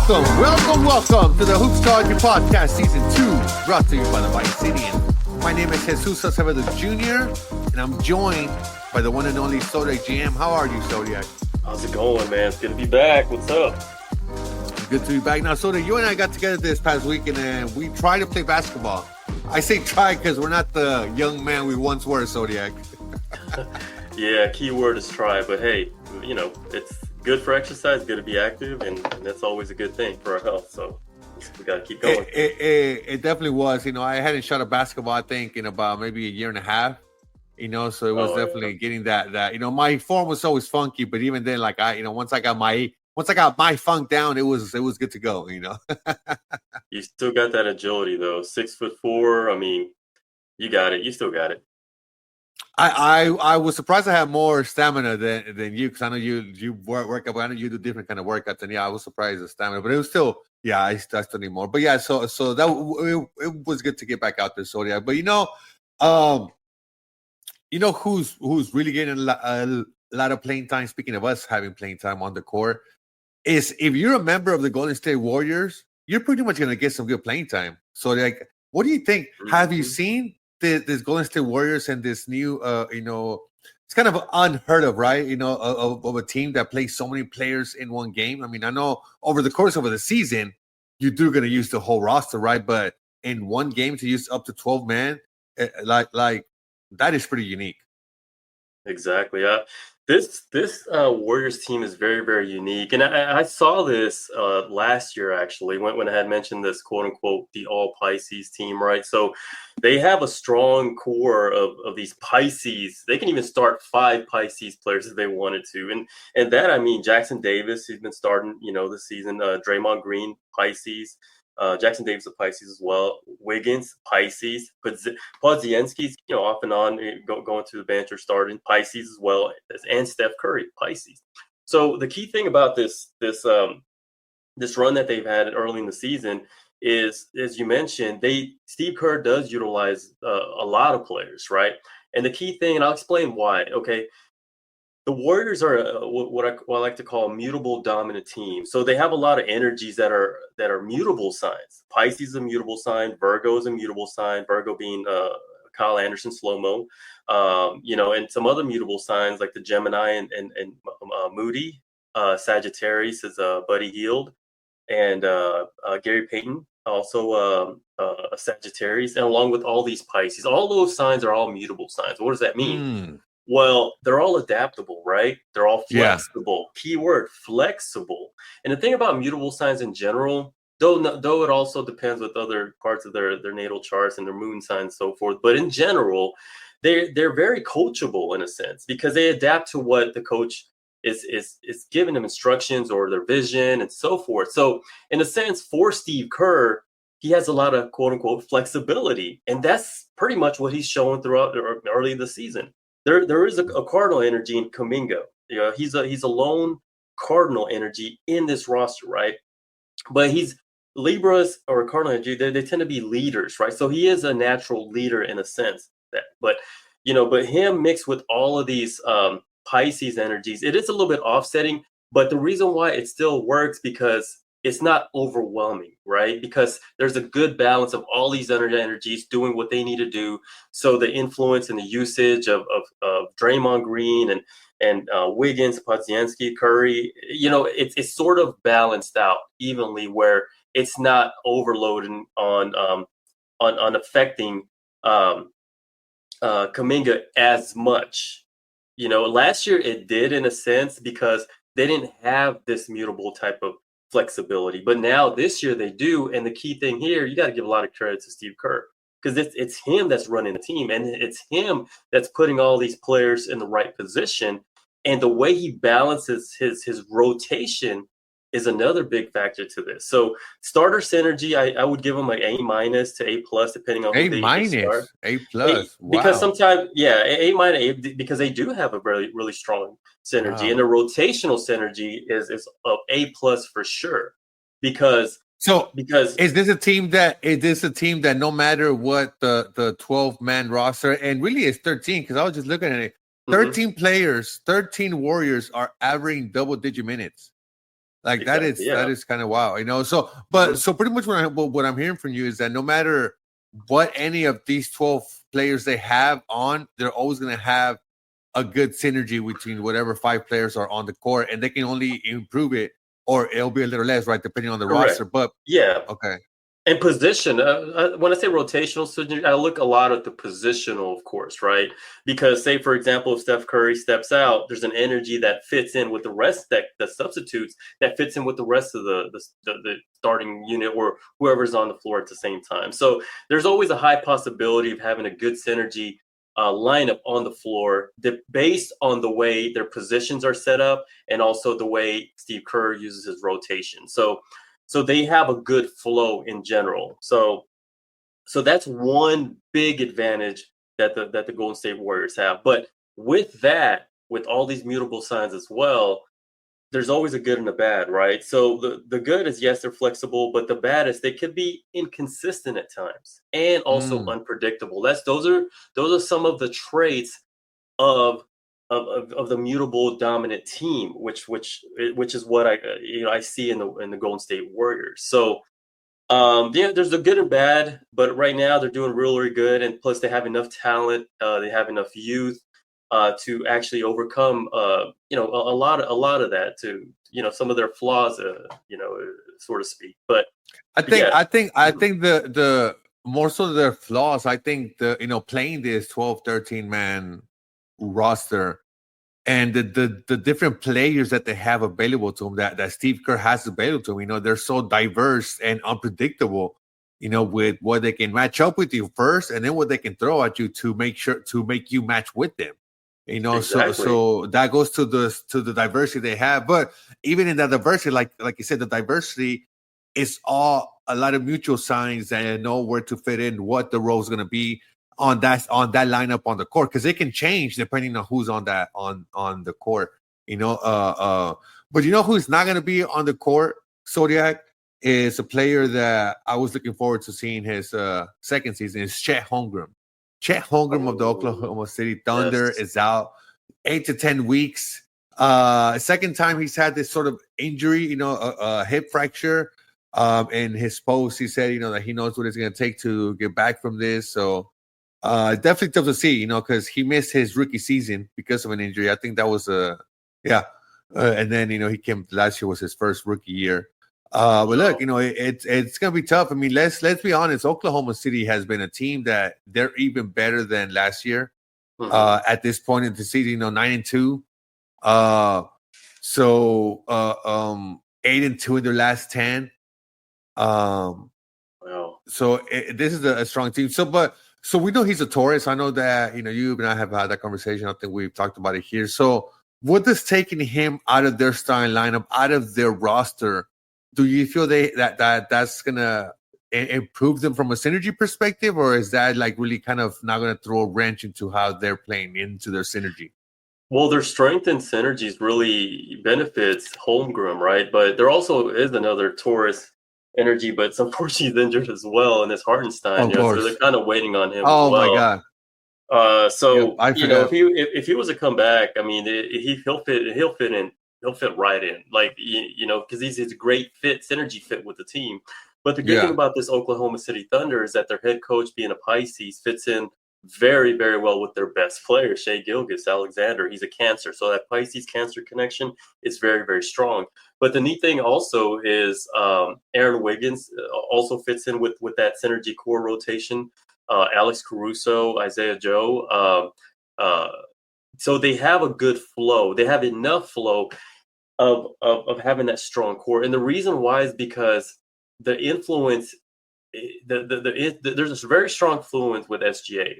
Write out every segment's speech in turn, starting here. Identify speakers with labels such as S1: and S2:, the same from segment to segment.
S1: Welcome to the Hoopstrology podcast, season 2, brought to you by the Vice Citian. My name is Jesus Acevedo Jr., and I'm joined by the one and only Zodiac GM. How are you, Zodiac?
S2: How's it going, man? It's good to be back. What's up?
S1: Good to be back. Now, Zodiac, you and I got together this past weekend, and we tried to play basketball. I say try because we're not the young man we once were, Zodiac.
S2: Yeah, key word is try, but hey, it's good for exercise, good to be active, and that's always a good thing for our health. So we got to keep going.
S1: It definitely was. I hadn't shot a basketball, I think, in about maybe a year and a half. So it was definitely getting that. My form was always funky, but even then, like once I got my funk down, it was good to go.
S2: You still got that agility though. 6'4". I mean, you got it. You still got it.
S1: I was surprised I had more stamina than you, because I know you work out, but I know you do different kind of workouts, and I was surprised at stamina, but it was still I still need more. But so that it was good to get back out there, Zodiac. But who's really getting a lot of playing time, speaking of us having playing time on the court, is if you're a member of the Golden State Warriors, you're pretty much going to get some good playing time. So, what do you think? Mm-hmm. Have you seen this Golden State Warriors and this new, it's kind of unheard of, right? Of a team that plays so many players in one game. I mean, I know over the course of the season, you're going to use the whole roster, right? But in one game to use up to 12 men, like that is pretty unique.
S2: Exactly. This Warriors team is very, very unique. And I saw this last year, actually, when I had mentioned this, quote unquote, the all Pisces team, right? So they have a strong core of these Pisces. They can even start 5 Pisces players if they wanted to. And that, I mean, Jackson Davis, he's been starting, this season, Draymond Green, Pisces. Jackson Davis of Pisces as well. Wiggins, Pisces. Podziemski's, off and on, going to the bench or starting. Pisces as well, and Steph Curry, Pisces. So the key thing about this run that they've had early in the season is, as you mentioned, Steve Kerr does utilize a lot of players, right? And the key thing, and I'll explain why. Okay. The Warriors are what I like to call a mutable dominant team. So they have a lot of energies that are mutable signs. Pisces is a mutable sign. Virgo is a mutable sign. Virgo being Kyle Anderson, slow-mo. And some other mutable signs like the Gemini and Moody. Sagittarius is Buddy Hield. And Gary Payton, also a Sagittarius. And along with all these Pisces, all those signs are all mutable signs. What does that mean? Well, they're all adaptable, right? They're all flexible. Yeah. Keyword, flexible. And the thing about mutable signs in general, though it also depends with other parts of their natal charts and their moon signs and so forth, but in general, they're very coachable in a sense, because they adapt to what the coach is giving them instructions or their vision and so forth. So in a sense, for Steve Kerr, he has a lot of quote unquote flexibility. And that's pretty much what he's showing throughout early in the season. There is a cardinal energy in Kuminga. He's a lone cardinal energy in this roster, right? But he's Libras or cardinal energy. They tend to be leaders, right? So he is a natural leader in a sense. But him mixed with all of these Pisces energies, it is a little bit offsetting. But the reason why it still works, because it's not overwhelming, right? Because there's a good balance of all these energies doing what they need to do. So the influence and the usage of Draymond Green and Wiggins, Podziemski, Curry, it's sort of balanced out evenly, where it's not overloading on affecting Kuminga as much. Last year it did in a sense, because they didn't have this mutable type of flexibility, but now this year they do. And the key thing here, you got to give a lot of credit to Steve Kerr, because it's him that's running the team, and it's him that's putting all these players in the right position. And the way he balances his rotation is another big factor to this. So starter synergy, I would give him like A- to A+, depending on who they start.
S1: A+.
S2: Wow. Because sometimes, A- because they do have a really, really strong synergy. Wow. And the rotational synergy is of A+ for sure. Because
S1: is this a team that no matter what the 12-man roster, and really it's 13, because I was just looking at it, 13 players, 13 Warriors are averaging double-digit minutes. Like
S2: Exactly.
S1: that
S2: Yeah.
S1: is kind of wow, So,
S2: Mhm.
S1: so pretty much what I'm hearing from you is that no matter what any of these 12 players they have on, they're always going to have a good synergy between whatever 5 players are on the court, and they can only improve it, or it'll be a little less, right, depending on the
S2: Correct.
S1: roster. But
S2: Yeah.
S1: okay,
S2: And position, when I say rotational, so I look a lot at the positional, of course, right? Because, say, for example, if Steph Curry steps out, there's an energy that fits in with the rest that substitutes that fits in with the rest of the starting unit or whoever's on the floor at the same time. So there's always a high possibility of having a good synergy lineup on the floor based on the way their positions are set up and also the way Steve Kerr uses his rotation. So they have a good flow in general. So that's one big advantage that the Golden State Warriors have. But with that, with all these mutable signs as well, there's always a good and a bad, right? So the good is, yes, they're flexible, but the bad is they could be inconsistent at times and also
S1: mm,
S2: unpredictable. Those are some of the traits of of the mutable dominant team, which is what I see in the Golden State Warriors. So yeah, there's the good and bad, but right now they're doing really, really good, and plus they have enough talent, they have enough youth to actually overcome a lot of that to some of their flaws, so to speak. But yeah.
S1: I think the more so their flaws. I think the playing this 12, 13 man roster and the different players that they have available to them, that Steve Kerr has available to him, they're so diverse and unpredictable, with what they can match up with you first, and then what they can throw at you to make you match with them. So
S2: Exactly.
S1: that goes to the diversity they have. But even in that diversity, like you said, the diversity is all a lot of mutual signs and know where to fit in, what the role is going to be on that lineup on the court, because it can change depending on who's on that on the court. But who's not going to be on the court? Zodiac is a player that I was looking forward to seeing his second season. Is Chet Holmgren. Chet Holmgren of the
S2: Oh,
S1: Oklahoma City Thunder
S2: yes.
S1: is out 8 to 10 weeks. Second time he's had this sort of injury, a hip fracture. In his post, he said, that he knows what it's going to take to get back from this. So definitely tough to see, because he missed his rookie season because of an injury. I think that was yeah. And then he came last year was his first rookie year. But look,
S2: Wow.
S1: it's gonna be tough. I mean, let's be honest. Oklahoma City has been a team that they're even better than last year.
S2: Hmm.
S1: At this point in the season, 9-2. Uh, so 8-2 in their last 10. Um,
S2: Wow.
S1: so this is a strong team. So we know he's a Taurus. I know that you and I have had that conversation. I think we've talked about it here. So what does taking him out of their starting lineup, out of their roster, do you feel that's gonna improve them from a synergy perspective, or is that like really kind of not gonna throw a wrench into how they're playing into their synergy?
S2: Well, their strength and synergies really benefits Holmgren, right? But there also is another Taurus energy, but unfortunately he's injured as well, and it's Hartenstein.
S1: Of
S2: So they're
S1: course.
S2: kind of waiting on him as
S1: Oh my
S2: well.
S1: God. Yep,
S2: So
S1: I
S2: if
S1: forgot.
S2: he was to come back, I mean, he'll fit right in, like because he's a great fit, synergy fit with the team. But the good thing
S1: Yeah.
S2: about this Oklahoma City Thunder is that their head coach, being a Pisces, fits in very, very well with their best player, Shea Gilgeous-Alexander. He's a Cancer, so that Pisces Cancer connection is very, very strong. But the neat thing also is Aaron Wiggins also fits in with that synergy core rotation. Alex Caruso, Isaiah Joe. Uh, so they have a good flow. They have enough flow of having that strong core. And the reason why is because the influence, there's this very strong influence with SGA.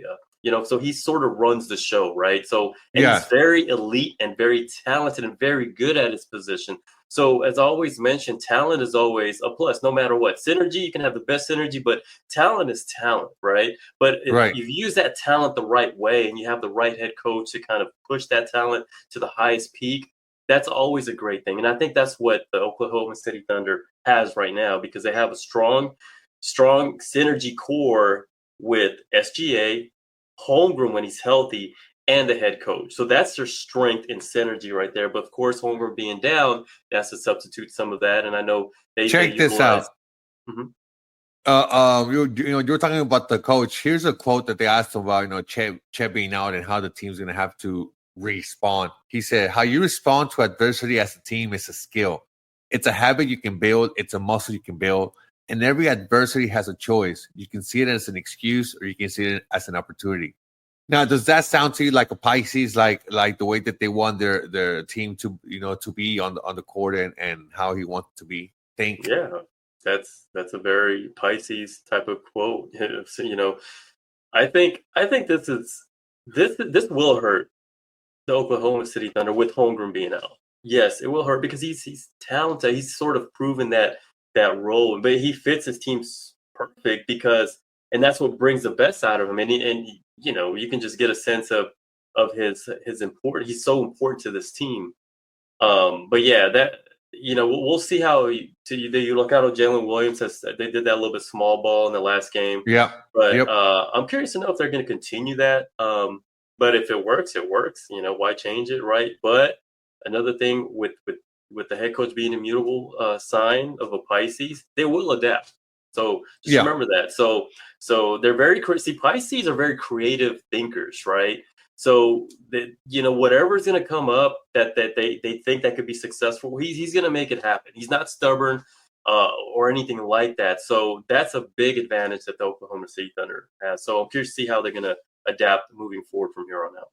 S2: So he sort of runs the show, right? So, and he's
S1: Yeah.
S2: very elite and very talented and very good at his position. So, as I always mentioned, talent is always a plus, no matter what. Synergy, you can have the best synergy, but talent is talent, right? But if
S1: Right.
S2: you use that talent the right way and you have the right head coach to kind of push that talent to the highest peak, that's always a great thing. And I think that's what the Oklahoma City Thunder has right now, because they have a strong synergy core with SGA, Holmgren when he's healthy, and the head coach. So that's their strength and synergy right there. But of course, Holmgren being down, that's to substitute some of that. And I know they
S1: Check this out.
S2: utilize. Mhm.
S1: You're talking about the coach. Here's a quote that they asked him about, Chet being out and how the team's going to have to respond. He said, "How you respond to adversity as a team is a skill. It's a habit you can build. It's a muscle you can build. And every adversity has a choice. You can see it as an excuse, or you can see it as an opportunity." Now, does that sound to you like a Pisces, like the way that they want their team to to be on the court and how he wants to be?
S2: Yeah, that's a very Pisces type of quote. So, I think this will hurt the Oklahoma City Thunder with Holmgren being out. Yes, it will hurt because he's talented. He's sort of proven that role, but he fits his team perfect and that's what brings the best out of him. And you can just get a sense of his importance. He's so important to this team. But yeah, that we'll see how you look out on Jalen Williams. They did that a little bit small ball in the last game.
S1: Yeah.
S2: But
S1: Yep.
S2: I'm curious to know if they're going to continue that. But if it works, it works. Why change it, right? But another thing with the head coach being immutable, sign of a Pisces, they will adapt. So just
S1: Yeah.
S2: remember that. So they're very Pisces are very creative thinkers, right? So that whatever's going to come up that they think that could be successful, he's going to make it happen. He's not stubborn or anything like that. So that's a big advantage that the Oklahoma City Thunder has. So I'm curious to see how they're going to adapt moving forward from here on out.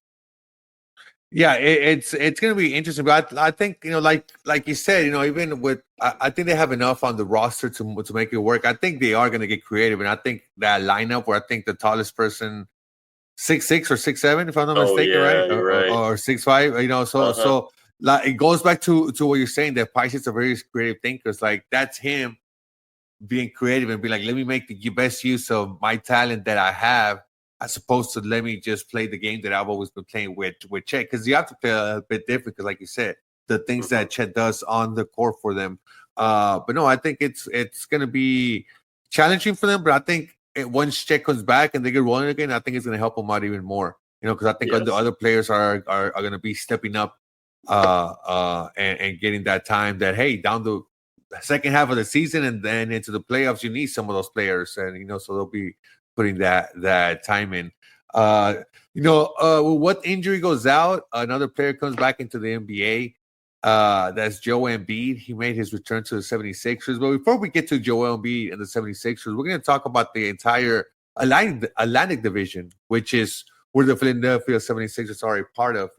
S1: Yeah, it's going to be interesting, but I think like you said, even with I think they have enough on the roster to make it work. I think they are going to get creative, and I think that lineup where I think the tallest person 6'6" or 6'7", if I'm not mistaken,
S2: yeah,
S1: right?
S2: you're right.
S1: Or 6'5", so like it goes back to what you're saying, that Pisces are very creative thinkers. Like that's him being creative and be like, let me make the best use of my talent that I have, as opposed to let me just play the game that I've always been playing with Chet. Because you have to play a bit different, because like you said, the things that Chet does on the court for them. But no, I think it's going to be challenging for them. But I think once Chet comes back and they get rolling again, I think it's going to help them out even more. Because I think the other players are going to be stepping up and getting that time that, hey, down the second half of the season and then into the playoffs, you need some of those players, and so they'll be putting that time in. What injury goes out, another player comes back into the NBA. That's Joel Embiid. He made his return to the 76ers. But before we get to Joel Embiid and the 76ers, we're going to talk about the entire Atlantic Division, which is where the Philadelphia 76ers are a part of.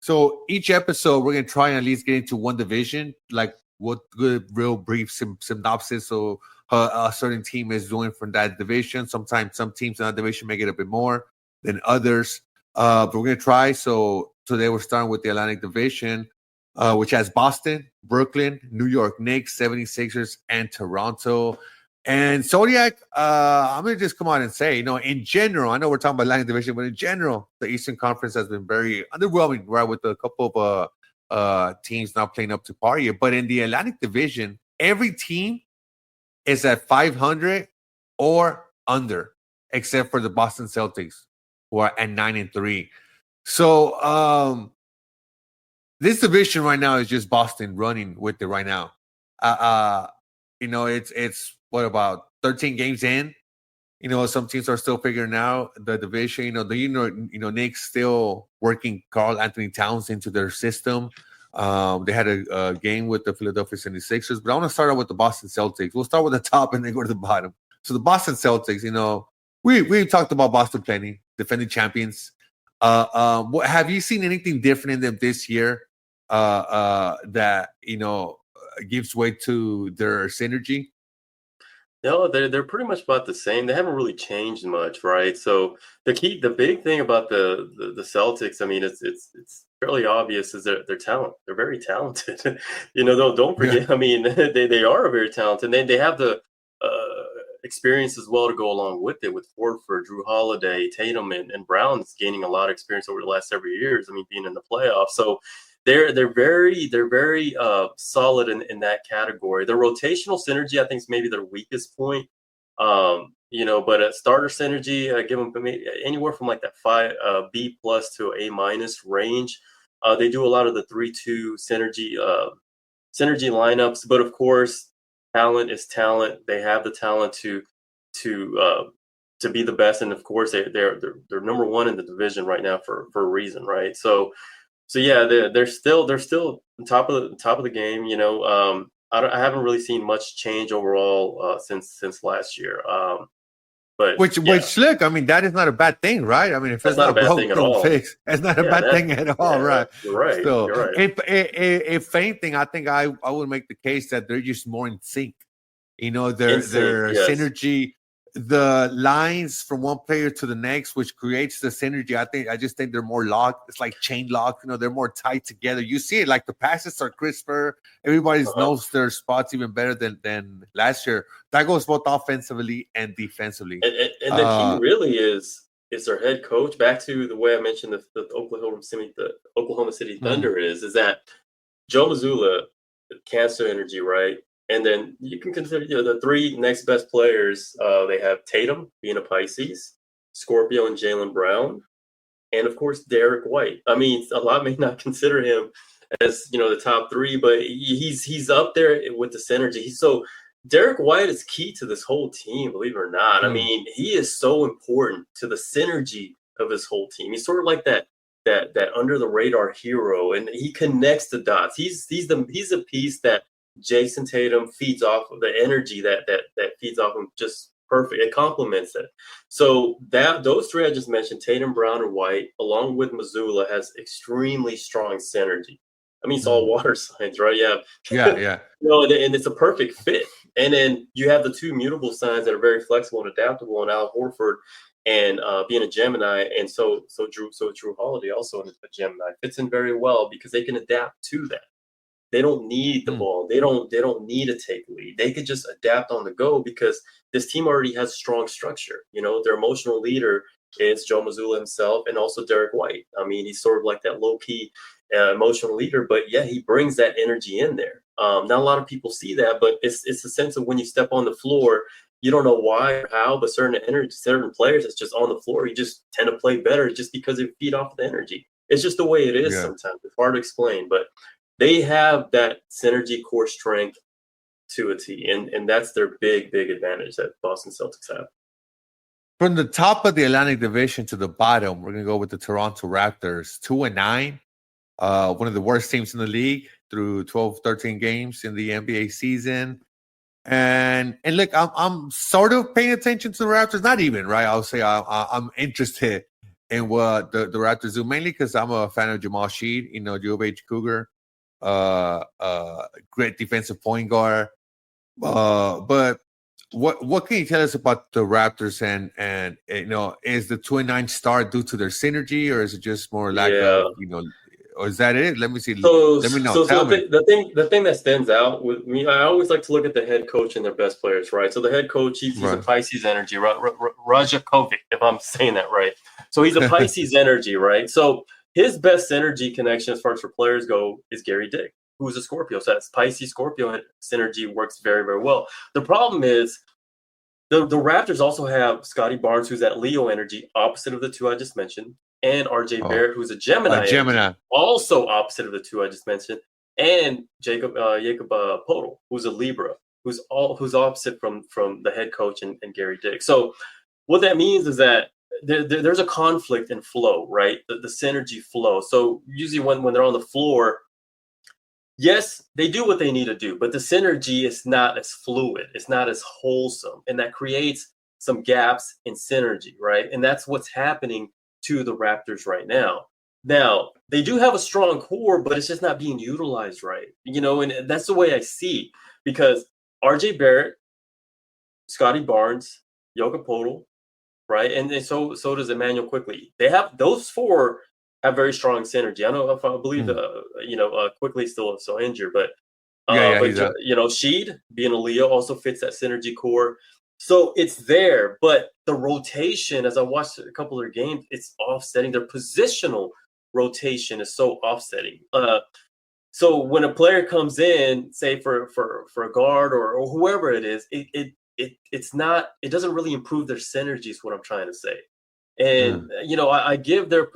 S1: So each episode, we're going to try and at least get into one division, like what good, real brief synopsis. So a certain team is doing from that division. Sometimes some teams in that division make it a bit more than others. But we're going to try. So today we're starting with the Atlantic Division, which has Boston, Brooklyn, New York Knicks, 76ers, and Toronto. And Zodiac, I'm going to just come out and say, in general, I know we're talking about Atlantic Division, but in general, the Eastern Conference has been very underwhelming, right, with a couple of teams not playing up to par here. But in the Atlantic Division, every team is at 500 or under, except for the Boston Celtics, who are at 9-3. So this division right now is just Boston running with it right now. It's what, about 13 games in? Some teams are still figuring out the division. The Knicks still working Karl Anthony Towns into their system. They had a game with the Philadelphia 76ers, but I want to start out with the Boston Celtics. We'll start with the top and then go to the bottom. So the Boston Celtics, we talked about Boston plenty, defending champions. Have you seen anything different in them this year that gives way to their synergy?
S2: No, they're pretty much about the same. They haven't really changed much, right? So the big thing about the Celtics, I mean, it's fairly obvious, is their talent. They're very talented. Don't forget.
S1: Yeah.
S2: I mean, they are very talented. They have the experience as well to go along with it, with Horford, Drew Holiday, Tatum, and Brown's gaining a lot of experience over the last several years. I mean, being in the playoffs, so. They're very solid in that category. Their rotational synergy, I think, is maybe their weakest point. But at starter synergy, I give them anywhere from like that B+ to A- range. They do a lot of the 3-2 synergy lineups, but of course, talent is talent. They have the talent to be the best, and of course, they're number one in the division right now for a reason, right? So yeah, they're still on top of the game. I haven't really seen much change overall since last year. But
S1: Which
S2: yeah,
S1: look, I mean, that is not a bad thing, right? I mean, if
S2: that's
S1: it's
S2: not a
S1: not
S2: bad
S1: broke,
S2: thing at
S1: don't
S2: all.
S1: fix. It's not a
S2: Yeah,
S1: bad thing at all, right?
S2: you're right.
S1: So,
S2: You're right.
S1: if anything, I think I would make the case that they're just more in sync.
S2: In
S1: Their
S2: sync, yes.
S1: synergy, the lines from one player to the next, which creates the synergy. I just think they're more locked. It's like chain locked. They're more tight together. You see it, like the passes are crisper. Everybody knows their spots even better than last year. That goes both offensively and defensively.
S2: And the key really is their head coach. Back to the way I mentioned the Oklahoma City Thunder is that Joe Mazzulla, cancer energy, right? And then you can consider the three next best players. They have Tatum being a Pisces, Scorpio and Jaylen Brown, and of course Derek White. I mean, a lot may not consider him as the top three, but he's up there with the synergy. So Derek White is key to this whole team, believe it or not. I mean, he is so important to the synergy of his whole team. He's sort of like that under the radar hero, and he connects the dots. He's a piece that Jason Tatum feeds off of, the energy that feeds off him just perfect. It complements it. So those three I just mentioned, Tatum, Brown, and White, along with Mazzulla, has extremely strong synergy. I mean, it's all water signs, right?
S1: Yeah.
S2: And it's a perfect fit. And then you have the two mutable signs that are very flexible and adaptable, and Al Horford and being a Gemini, and so Drew Holiday also a Gemini fits in very well because they can adapt to that. They don't need the ball. They don't need to take lead. They could just adapt on the go because this team already has strong structure. Their emotional leader is Joe Mazzulla himself, and also Derek White. I mean, he's sort of like that low key emotional leader, but yeah, he brings that energy in there. Not a lot of people see that, but it's a sense of when you step on the floor, you don't know why or how, but certain players that's just on the floor, you just tend to play better just because they feed off the energy. It's just the way it is sometimes. It's hard to explain, but they have that synergy core strength to a T, and that's their big advantage that Boston Celtics have.
S1: From the top of the Atlantic Division to the bottom, we're going to go with the Toronto Raptors, 2-9. One of the worst teams in the league through 12, 13 games in the NBA season. And look, I'm sort of paying attention to the Raptors. Not even, right? I'll say I'm interested in what the Raptors do, mainly because I'm a fan of Jamal Sheed, U of H Cougar, great defensive point guard. But what can you tell us about the Raptors and is the 2-9 start due to their synergy, or is it just more lack of or is that it? Let me see. Let me know. Tell me.
S2: The thing that stands out with me, I always like to look at the head coach and their best players, right? So the head coach, he's a Pisces energy, Rajakovic, if I'm saying that right. So he's a Pisces energy, right? So his best synergy connection as far as for players go is Gary Dick, who's a Scorpio. So that's Pisces Scorpio synergy works very, very well. The problem is the Raptors also have Scotty Barnes, who's that Leo energy, opposite of the two I just mentioned, and RJ Barrett, who's a Gemini. Energy, also opposite of the two I just mentioned, and Jacob Podol, who's a Libra, who's opposite from the head coach and Gary Dick. So what that means is that there's a conflict in flow, right? The synergy flow. So usually when they're on the floor, yes, they do what they need to do, but the synergy is not as fluid. It's not as wholesome, and that creates some gaps in synergy, right? And that's what's happening to the Raptors right now. Now, they do have a strong core, but it's just not being utilized right, and that's the way I see, because RJ Barrett, Scotty Barnes, Yoga Podol, right? And so does Emmanuel Quickly. They have those four have very strong synergy. I believe Quickly still injured, but Sheed being a Leo also fits that synergy core. So it's there, but the rotation, as I watched a couple of their games, it's offsetting. Their positional rotation is so offsetting. So when a player comes in, say for a guard or whoever it is, it doesn't really improve their synergy is what I'm trying to say. And I give their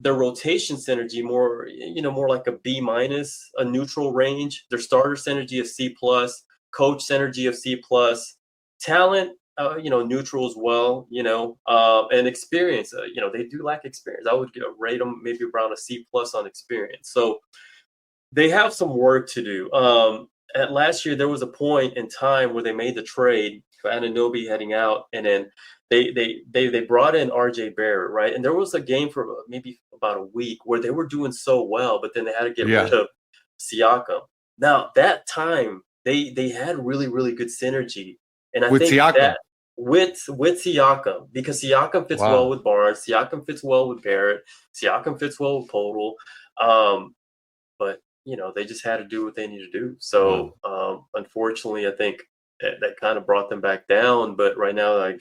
S2: rotation synergy more, more like a B minus, a neutral range. Their starter synergy of C plus, coach synergy of C plus, talent, neutral as well, and experience. They do lack experience. I would rate them maybe around a C plus on experience. So they have some work to do. At last year, there was a point in time where they made the trade for Anunoby heading out, and then they brought in R.J. Barrett, right? And there was a game for maybe about a week where they were doing so well, but then they had to get rid of Siakam. Now that time they had really, really good synergy, and I think
S1: Siakam.
S2: that with Siakam, because Siakam fits well with Barnes, Siakam fits well with Barrett, Siakam fits well with Podol, but they just had to do what they need to do. So unfortunately, I think that kind of brought them back down. But right now, they're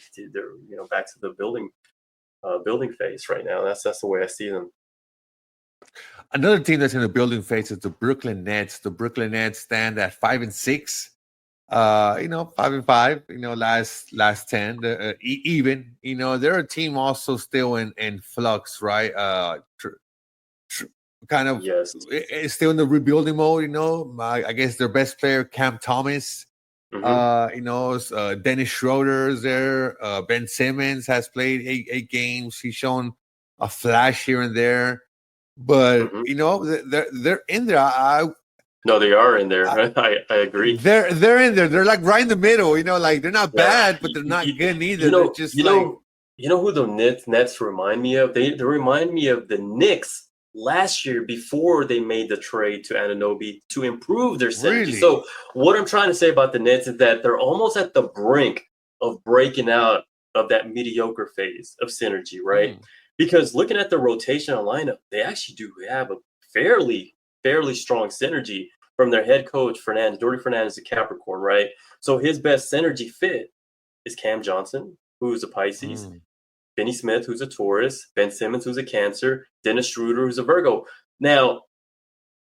S2: back to the building phase right now. That's the way I see them.
S1: Another team that's in the building phase is the Brooklyn Nets. The Brooklyn Nets stand at 5-6. 5-5. Last 10. Even. They're a team also still in flux, right? Kind of still in the rebuilding mode. I guess their best player, Cam Thomas. Dennis Schroeder is there. Ben Simmons has played 8 games. He's shown a flash here and there, but they're in there.
S2: No, they are in there. I agree.
S1: They're in there. They're like right in the middle. Like they're not bad, but they're not good either. They're just who
S2: the Nets remind me of? They remind me of the Knicks last year before they made the trade to Anunoby to improve their synergy.
S1: Really?
S2: So what I'm trying to say about the Nets is that they're almost at the brink of breaking out of that mediocre phase of synergy, right? Because looking at the rotational lineup, they actually do have a fairly strong synergy from their head coach, Fernandez. Jordi Fernandez is a Capricorn, right? So his best synergy fit is Cam Johnson, who's a Pisces, Finney Smith, who's a Taurus, Ben Simmons, who's a Cancer, Dennis Schroeder, who's a Virgo. Now,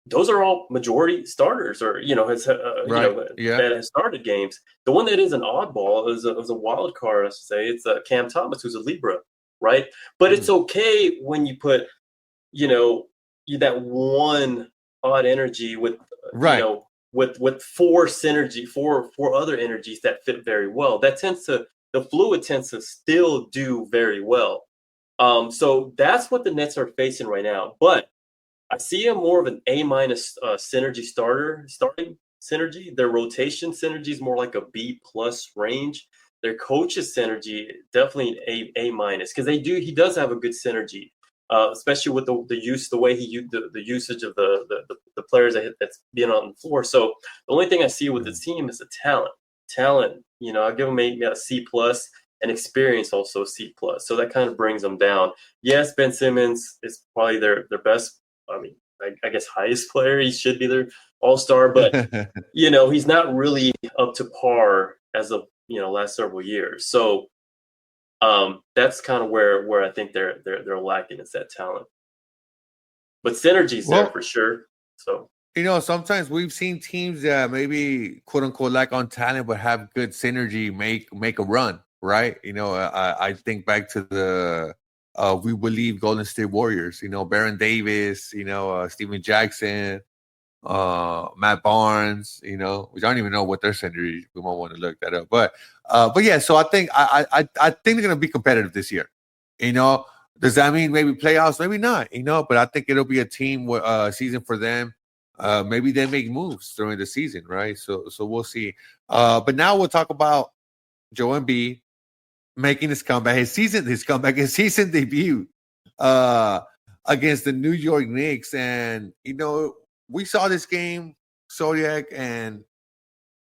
S2: those are all majority starters, or that has started games. The one that is an oddball is a wild card, I should say. It's Cam Thomas, who's a Libra, right? But it's okay when you put, that one odd energy with, with four other energies that fit very well. The fluid tends to still do very well. So that's what the Nets are facing right now. But I see a more of an A- synergy starting synergy. Their rotation synergy is more like a B+ range. Their coach's synergy definitely an A- because he does have a good synergy, especially with the usage of the players that's being on the floor. So the only thing I see with the team is the talent. I'll give them a C+, and experience also a C+. So that kind of brings them down. Yes, Ben Simmons is probably their best, I guess highest player. He should be their all-star, but he's not really up to par as of last several years. So that's kind of where I think they're lacking, is that talent. But synergy's there for sure. So
S1: sometimes we've seen teams that maybe quote unquote lack on talent but have good synergy make a run, right? I think back to the we believe Golden State Warriors, Baron Davis, Steven Jackson, Matt Barnes, which I don't even know what their synergy. We might want to look that up, but yeah. So I think I think they're gonna be competitive this year. Does that mean maybe playoffs? Maybe not. But I think it'll be a team season for them. Maybe they make moves during the season, right? So we'll see. But now we'll talk about Joel Embiid making his comeback, his season debut against the New York Knicks. And we saw this game, Zodiac, and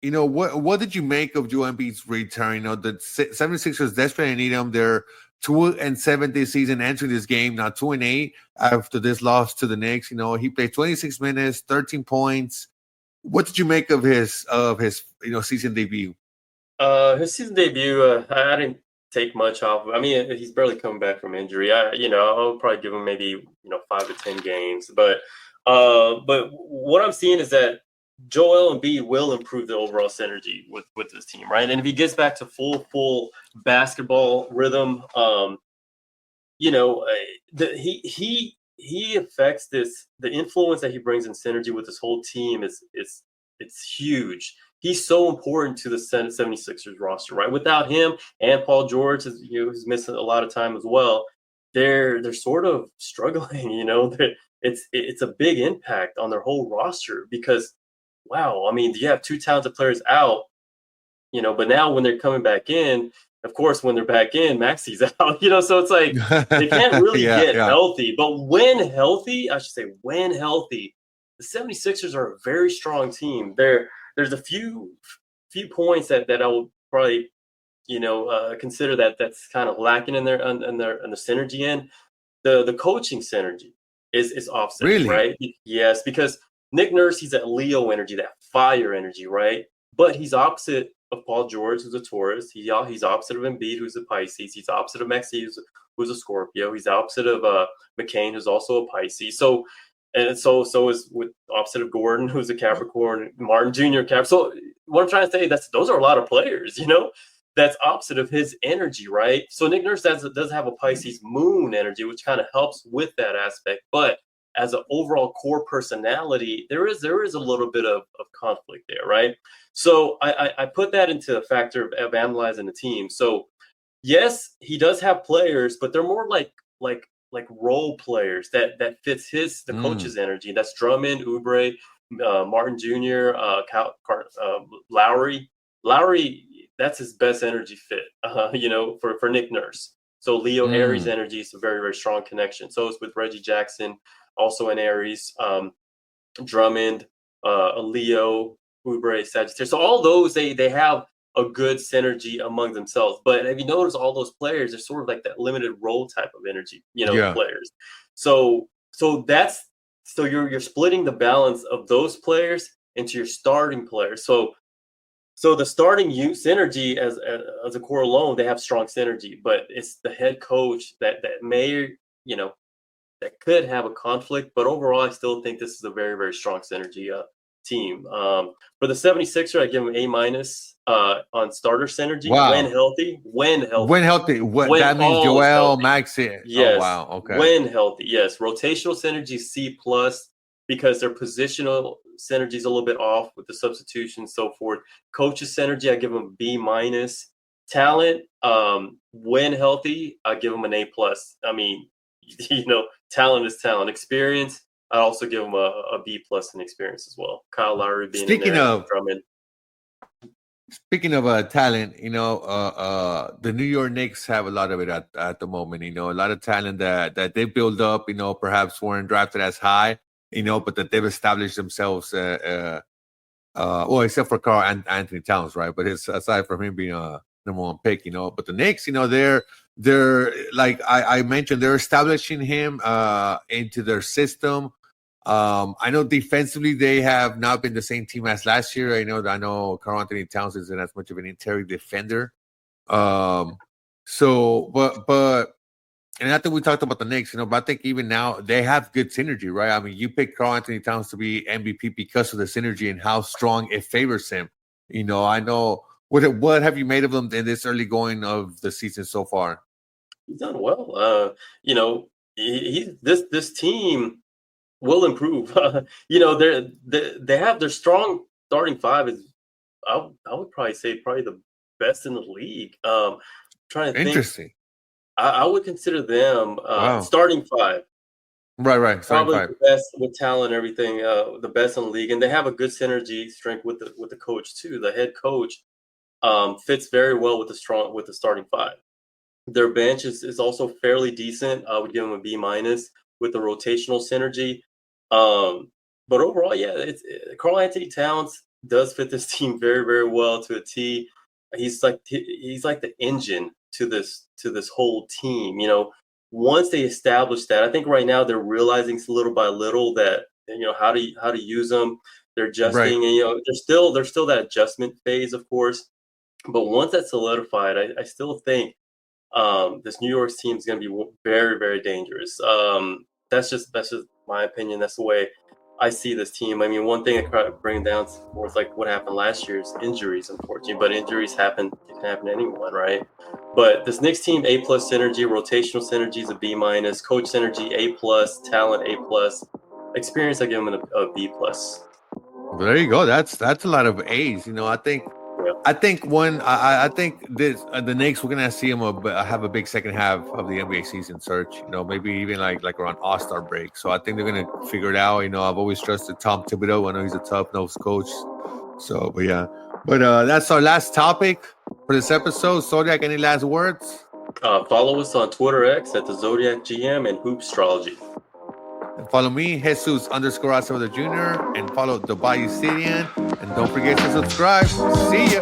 S1: what did you make of Joel Embiid's return? The 76ers desperately need him. They're 2-7 this season, entering this game now 2-8 after this loss to the Knicks. He played 26 minutes, 13 points. What did you make of his season debut?
S2: His season debut, I didn't take much off. He's barely coming back from injury. I'll probably give him maybe 5 to 10 games. But what I'm seeing is that Joel Embiid will improve the overall synergy with this team, right? And if he gets back to full basketball rhythm, he affects this. The influence that he brings in synergy with this whole team is it's huge. He's so important to the 76ers roster, right? Without him and Paul George, who's missing a lot of time as well, they're sort of struggling. It's a big impact on their whole roster because, wow, I mean, you have two talented players out, but now when they're coming back in, of course, when they're back in, Maxi's out, so it's like they can't really get healthy. But when healthy, I should say, when healthy, the 76ers are a very strong team. There's a few points that I would probably, consider that's kind of lacking in their on the synergy end. The coaching synergy is offset,
S1: Really?
S2: right? Yes, because Nick Nurse, he's that Leo energy, that fire energy, right? But he's opposite of Paul George, who's a Taurus. He's opposite of Embiid, who's a Pisces. He's opposite of Maxey, who's a Scorpio. He's opposite of McCain, who's also a Pisces. So is with opposite of Gordon, who's a Capricorn, Martin Jr. Cap. So what I'm trying to say, those are a lot of players, that's opposite of his energy, right? So Nick Nurse does have a Pisces moon energy, which kind of helps with that aspect. But as an overall core personality, there is a little bit of conflict there, right? So I put that into a factor of analyzing the team. So yes, he does have players, but they're more like role players that fits the coach's energy. That's Drummond, Oubre, Martin Jr., Lowry. Lowry, that's his best energy fit, for Nick Nurse. So Leo Aries energy is a very, very strong connection. So it's with Reggie Jackson, also in Aries, Drummond, Leo, Oubre, Sagittarius. So all those, they have a good synergy among themselves. But if you notice, all those players are sort of like that limited role type of energy, players. So you're splitting the balance of those players into your starting players. So the starting synergy as a core alone, they have strong synergy, but it's the head coach that may, that could have a conflict. But overall, I still think this is a very, very strong synergy team. For the 76er, I give them A- on starter synergy.
S1: Wow.
S2: When healthy.
S1: When that means Joel, Maxey.
S2: Yes.
S1: Oh, wow. Okay.
S2: When healthy, yes. Rotational synergy C+, because their positional synergy is a little bit off with the substitution and so forth. Coaches synergy, I give them B-. Talent, when healthy, I give them an A+. I mean, talent is talent. Experience, I also give them a B+ in experience as well. Kyle Lowry being in there, Drummond.
S1: Speaking of talent, the New York Knicks have a lot of it at the moment. A lot of talent that they build up. Perhaps weren't drafted as high. But that they've established themselves. Well, except for Karl Anthony Towns, right? But aside from him being a number one pick, But the Knicks, they're like I mentioned, they're establishing him into their system. I know defensively they have not been the same team as last year. I know Karl Anthony Towns isn't as much of an interior defender. But and I think we talked about the Knicks, but I think even now they have good synergy, right? I mean, you pick Karl Anthony Towns to be MVP because of the synergy and how strong it favors him. I know what have you made of them in this early going of the season so far?
S2: He's done well. This team will improve. They have their strong starting five is I would probably say the best in the league. Trying to think.
S1: Interesting.
S2: I would consider them starting five.
S1: Right.
S2: Probably the best with talent and everything, the best in the league. And they have a good synergy strength with the coach too. The head coach fits very well with the starting five. Their bench is also fairly decent. I would give them a B- with the rotational synergy. But overall, it's Karl Anthony Towns does fit this team very, very well to a T. He's like the engine to this whole team. Once they establish that, I think right now they're realizing little by little that how to use them. They're adjusting, right. And there's still that adjustment phase, of course. But once that's solidified, I still think this New York team is going to be very, very dangerous. That's just my opinion. That's the way I see this team. I mean, one thing I bring down was like what happened last year is injuries, unfortunately. But injuries happen; it can happen to anyone, right? But this Knicks team, A+ synergy, rotational synergy is a B-. Coach synergy, A+, talent A+, experience, I give them a B+.
S1: There you go. That's a lot of A's. I think I think this the Knicks, we're gonna see them have a big second half of the NBA season, Search. Maybe even like around All-Star break. So I think they're gonna figure it out. I've always trusted Tom Thibodeau. I know he's a tough-nosed coach. So, but yeah, that's our last topic for this episode. Zodiac, any last words?
S2: Follow us on Twitter X at the Zodiac GM and Hoopstrology.
S1: And follow me, Jesus _Acevedo Jr. And follow the Bayou Syrian. And don't forget to subscribe. See ya.